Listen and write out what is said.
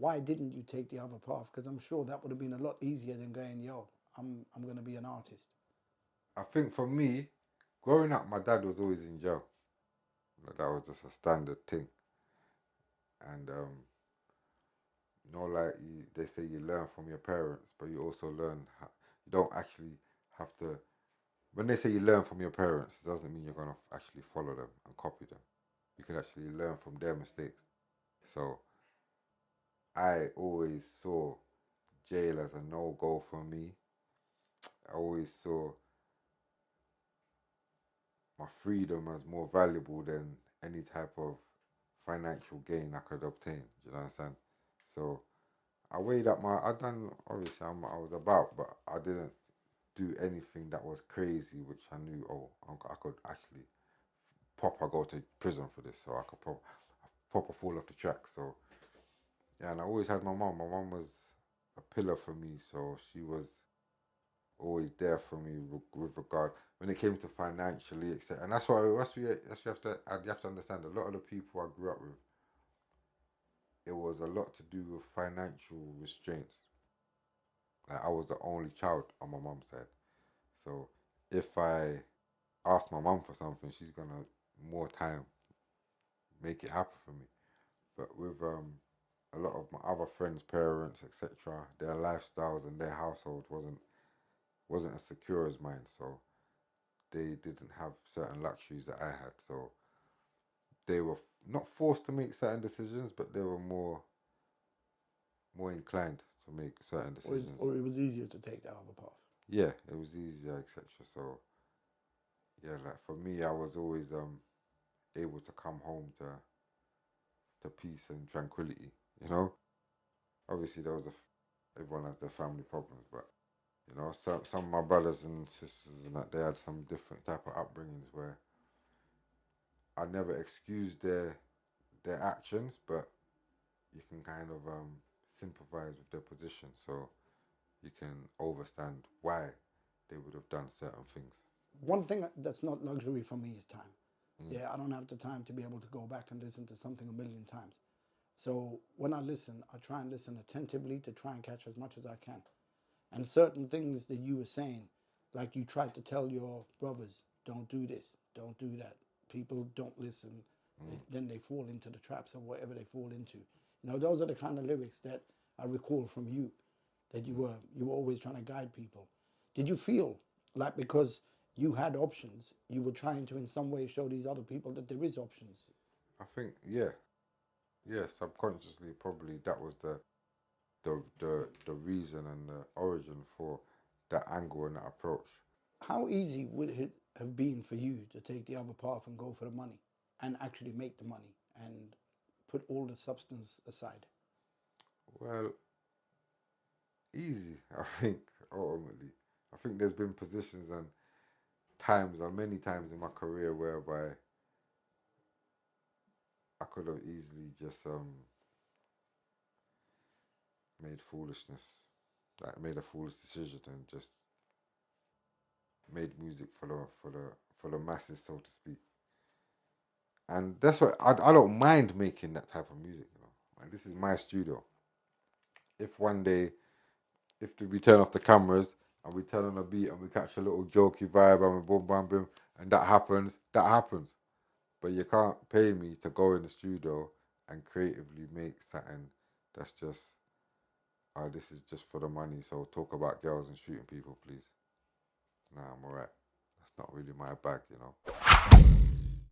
why didn't you take the other path? Because I'm sure that would have been a lot easier than going, yo, I'm going to be an artist. I think for me, growing up, my dad was always in jail. Like, that was just a standard thing. And like they say you learn from your parents, but you also learn. You don't actually have to. When they say you learn from your parents, it doesn't mean you're gonna actually follow them and copy them. You can actually learn from their mistakes. So I always saw jail as a no-go for me. I always saw my freedom as more valuable than any type of financial gain I could obtain. Do you understand? So I weighed up I done, obviously I was about, but I didn't do anything that was crazy, which I knew, I could actually proper go to prison for this, so I could proper fall off the track. So yeah, and I always had my mom. My mom was a pillar for me, so she was always there for me with regard when it came to financially, etc. And that's why you have to understand. A lot of the people I grew up with, it was a lot to do with financial restraints. Like, I was the only child on my mom's side, so if I ask my mom for something, she's gonna more time make it happen for me. But with a lot of my other friends' parents, etc., their lifestyles and their household wasn't as secure as mine, so they didn't have certain luxuries that I had. So they were not forced to make certain decisions, but they were more inclined to make certain decisions. Or it was easier to take the other path. Yeah, it was easier, etc. So yeah, like for me, I was always able to come home to peace and tranquility. You know, obviously there was everyone has their family problems, but some of my brothers and sisters and that, they had some different type of upbringings where I never excused their actions, but you can kind of sympathize with their position, so you can understand why they would have done certain things. One thing that's not luxury for me is time. Yeah, I don't have the time to be able to go back and listen to something a million times. So when I listen, I try and listen attentively to try and catch as much as I can. And certain things that you were saying, like you tried to tell your brothers, don't do this, don't do that. People don't listen. Then they fall into the traps of whatever they fall into. Those are the kind of lyrics that I recall from you, that you were always trying to guide people. Did you feel like because you had options, you were trying to in some way show these other people that there is options? I think, yeah, subconsciously probably that was the reason and the origin for that angle and that approach. How easy would it have been for you to take the other path and go for the money and actually make the money and put all the substance aside? Well, easy, I think, ultimately. I think there's been positions and times, or many times in my career, whereby I could have easily just made foolishness, like made a foolish decision and just made music for the masses, so to speak. And that's what I don't mind making that type of music. Like, this is my studio. If one day, if we turn off the cameras and we turn on a beat and we catch a little jokey vibe and we boom bam boom, and that happens, that happens. But you can't pay me to go in the studio and creatively make something that's just, this is just for the money, so talk about girls and shooting people, please. Nah, I'm alright. That's not really my bag.